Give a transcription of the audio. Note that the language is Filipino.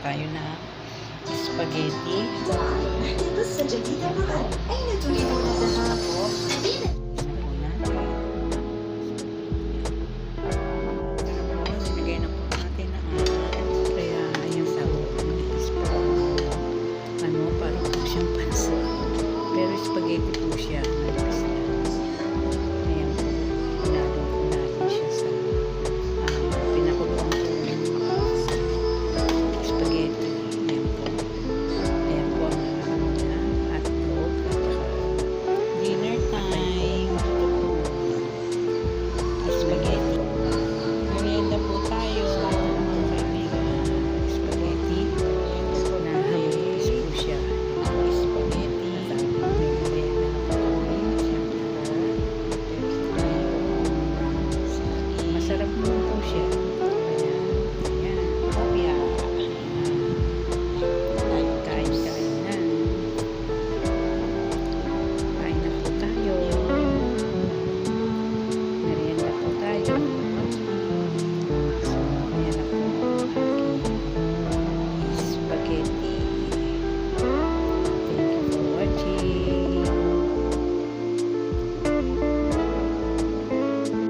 tayo na spaghetti. بص جديدة معا أين تريدون الذهاب؟ Nilagay na po natin ang kaya yung sabaw manipis po. Parang po siyang pansa. Pero spaghetti po siya. Manipis na. Ayan po. Pinadong po natin siya sa pinakuloan po ng spaghetti. Ayan po. Ayan po ang ano niya. Hotdog. At saka dinner time. Spaghetti. Merienda po tayo, mga kaibigan. Spaghetti. Na hamburgers po siya. Spaghetti. May merienda na po kami. Siyempre. Masarap po